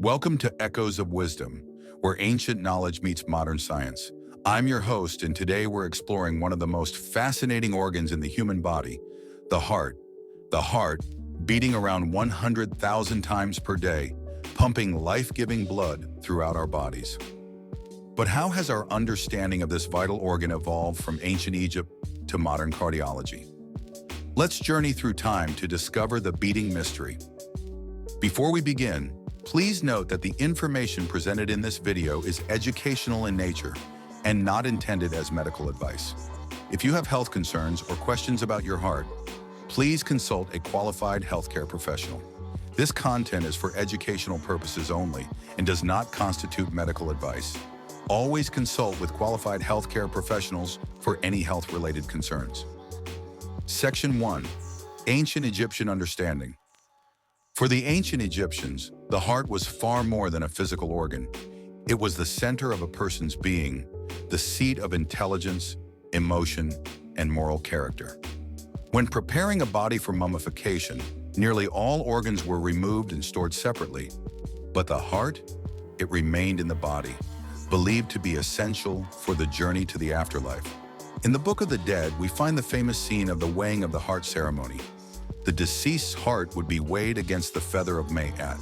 Welcome to Echoes of Wisdom, where ancient knowledge meets modern science. I'm your host, and today we're exploring one of the most fascinating organs in the human body, the heart. The heart, beating around 100,000 times per day, pumping life-giving blood throughout our bodies. But how has our understanding of this vital organ evolved from ancient Egypt to modern cardiology? Let's journey through time to discover the beating mystery. Before we begin, please note that the information presented in this video is educational in nature and not intended as medical advice. If you have health concerns or questions about your heart, please consult a qualified healthcare professional. This content is for educational purposes only and does not constitute medical advice. Always consult with qualified healthcare professionals for any health-related concerns. Section 1. Ancient Egyptian Understanding. For the ancient Egyptians, the heart was far more than a physical organ. It was the center of a person's being, the seat of intelligence, emotion, and moral character. When preparing a body for mummification, nearly all organs were removed and stored separately. But the heart, it remained in the body, believed to be essential for the journey to the afterlife. In the Book of the Dead, we find the famous scene of the weighing of the heart ceremony. The deceased's heart would be weighed against the feather of Mayat,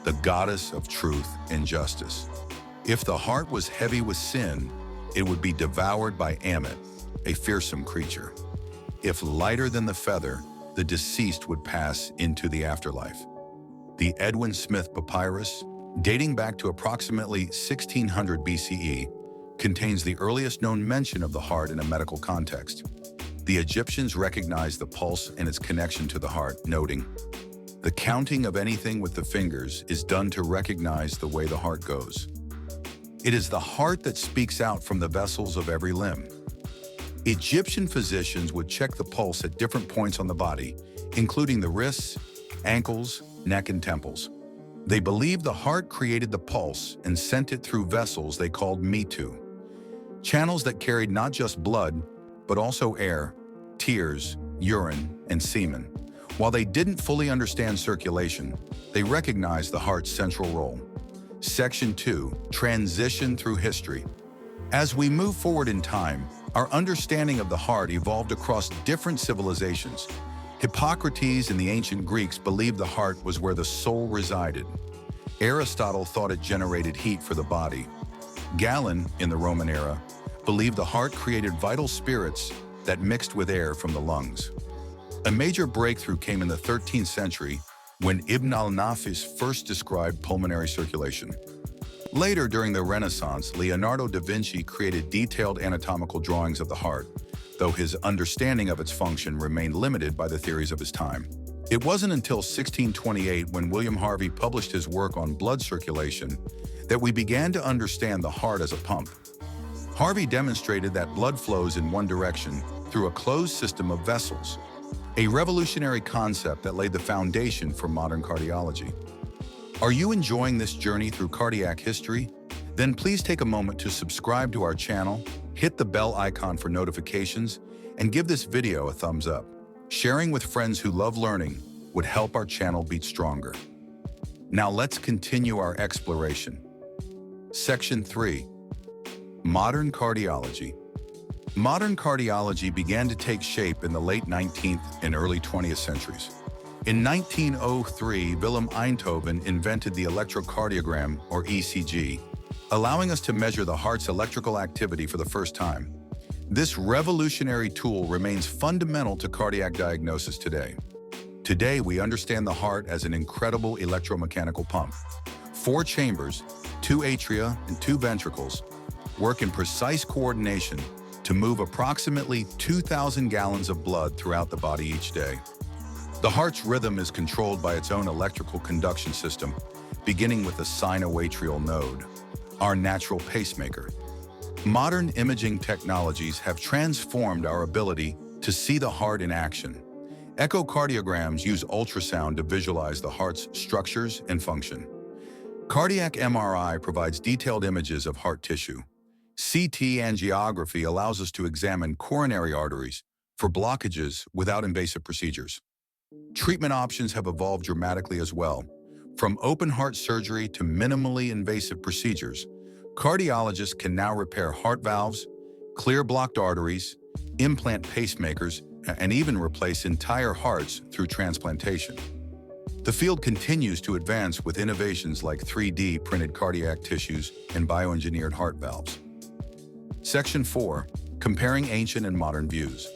the goddess of truth and justice. If the heart was heavy with sin, it would be devoured by Ammit, a fearsome creature. If lighter than the feather, the deceased would pass into the afterlife. The Edwin Smith Papyrus, dating back to approximately 1600 BCE, contains the earliest known mention of the heart in a medical context. The Egyptians recognized the pulse and its connection to the heart, noting, "The counting of anything with the fingers is done to recognize the way the heart goes. It is the heart that speaks out from the vessels of every limb." Egyptian physicians would check the pulse at different points on the body, including the wrists, ankles, neck, and temples. They believed the heart created the pulse and sent it through vessels they called mitu, channels that carried not just blood, but also air, tears, urine, and semen. While they didn't fully understand circulation, they recognized the heart's central role. Section 2. Transition through history. As we move forward in time, our understanding of the heart evolved across different civilizations. Hippocrates and the ancient Greeks believed the heart was where the soul resided. Aristotle thought it generated heat for the body. Galen, in the Roman era, believed the heart created vital spirits that mixed with air from the lungs. A major breakthrough came in the 13th century when Ibn al-Nafis first described pulmonary circulation. Later, during the Renaissance, Leonardo da Vinci created detailed anatomical drawings of the heart, though his understanding of its function remained limited by the theories of his time. It wasn't until 1628, when William Harvey published his work on blood circulation, that we began to understand the heart as a pump. Harvey demonstrated that blood flows in one direction through a closed system of vessels, a revolutionary concept that laid the foundation for modern cardiology. Are you enjoying this journey through cardiac history? Then please take a moment to subscribe to our channel, hit the bell icon for notifications, and give this video a thumbs up. Sharing with friends who love learning would help our channel beat stronger. Now let's continue our exploration. Section 3. Modern cardiology. Modern cardiology began to take shape in the late 19th and early 20th centuries. In 1903, Wilhelm Einthoven invented the electrocardiogram, or ECG, allowing us to measure the heart's electrical activity for the first time. This revolutionary tool remains fundamental to cardiac diagnosis today. Today, we understand the heart as an incredible electromechanical pump. 4 chambers, 2 atria, and 2 ventricles work in precise coordination to move approximately 2,000 gallons of blood throughout the body each day. The heart's rhythm is controlled by its own electrical conduction system, beginning with the sinoatrial node, our natural pacemaker. Modern imaging technologies have transformed our ability to see the heart in action. Echocardiograms use ultrasound to visualize the heart's structures and function. Cardiac MRI provides detailed images of heart tissue. CT angiography allows us to examine coronary arteries for blockages without invasive procedures. Treatment options have evolved dramatically as well. From open heart surgery to minimally invasive procedures, cardiologists can now repair heart valves, clear blocked arteries, implant pacemakers, and even replace entire hearts through transplantation. The field continues to advance with innovations like 3D printed cardiac tissues and bioengineered heart valves. Section 4. Comparing ancient and modern views.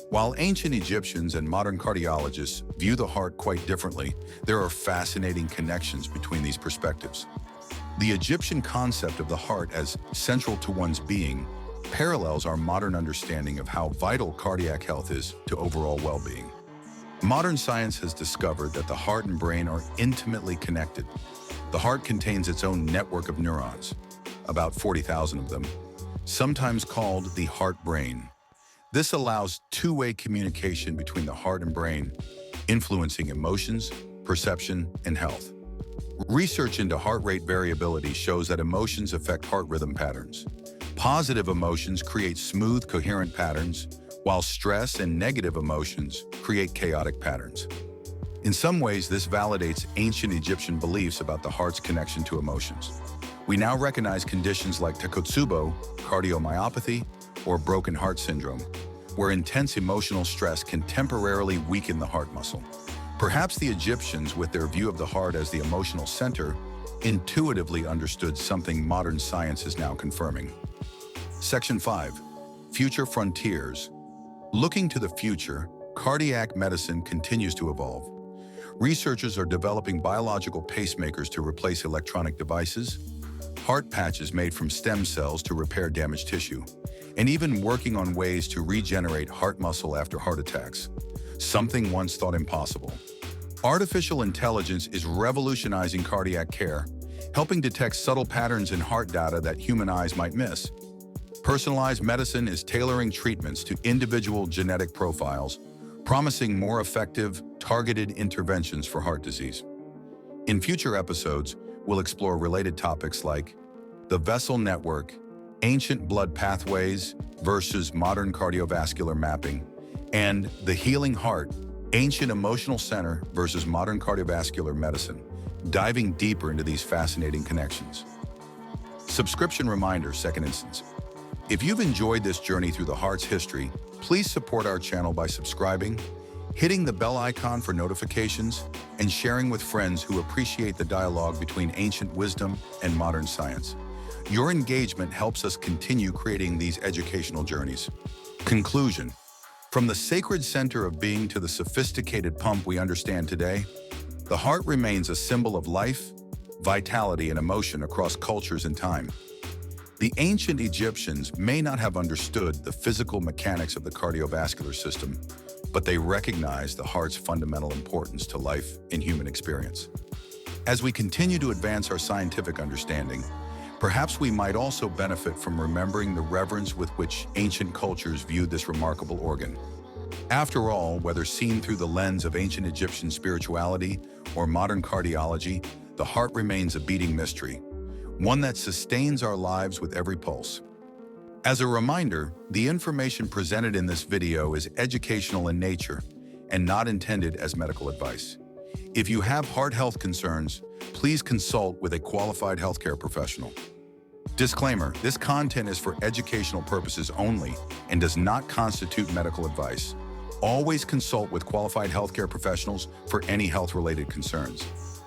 While ancient Egyptians and modern cardiologists view the heart quite differently, there are fascinating connections between these perspectives. The Egyptian concept of the heart as central to one's being parallels our modern understanding of how vital cardiac health is to overall well-being. Modern science has discovered that the heart and brain are intimately connected. The heart contains its own network of neurons, about 40,000 of them, sometimes called the heart-brain. This allows two-way communication between the heart and brain, influencing emotions, perception, and health. Research into heart rate variability shows that emotions affect heart rhythm patterns. Positive emotions create smooth, coherent patterns, while stress and negative emotions create chaotic patterns. In some ways, this validates ancient Egyptian beliefs about the heart's connection to emotions. We now recognize conditions like Takotsubo, cardiomyopathy, or broken heart syndrome, where intense emotional stress can temporarily weaken the heart muscle. Perhaps the Egyptians, with their view of the heart as the emotional center, intuitively understood something modern science is now confirming. Section 5. Future Frontiers. Looking to the future, cardiac medicine continues to evolve. Researchers are developing biological pacemakers to replace electronic devices, heart patches made from stem cells to repair damaged tissue, and even working on ways to regenerate heart muscle after heart attacks, something once thought impossible. Artificial intelligence is revolutionizing cardiac care, helping detect subtle patterns in heart data that human eyes might miss. Personalized medicine is tailoring treatments to individual genetic profiles, promising more effective, targeted interventions for heart disease. In future episodes, we'll explore related topics like the vessel network, ancient blood pathways versus modern cardiovascular mapping, and the healing heart, ancient emotional center versus modern cardiovascular medicine, diving deeper into these fascinating connections. Subscription reminder, second instance. If you've enjoyed this journey through the heart's history, please support our channel by subscribing, hitting the bell icon for notifications, and sharing with friends who appreciate the dialogue between ancient wisdom and modern science. Your engagement helps us continue creating these educational journeys. Conclusion. From the sacred center of being to the sophisticated pump we understand today, the heart remains a symbol of life, vitality, and emotion across cultures and time. The ancient Egyptians may not have understood the physical mechanics of the cardiovascular system, but they recognized the heart's fundamental importance to life and human experience. As we continue to advance our scientific understanding, perhaps we might also benefit from remembering the reverence with which ancient cultures viewed this remarkable organ. After all, whether seen through the lens of ancient Egyptian spirituality or modern cardiology, the heart remains a beating mystery, one that sustains our lives with every pulse. As a reminder, the information presented in this video is educational in nature and not intended as medical advice. If you have heart health concerns, please consult with a qualified healthcare professional. Disclaimer: this content is for educational purposes only and does not constitute medical advice. Always consult with qualified healthcare professionals for any health-related concerns.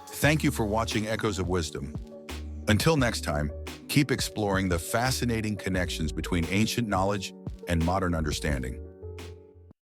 Thank you for watching Echoes of Wisdom. Until next time, keep exploring the fascinating connections between ancient knowledge and modern understanding.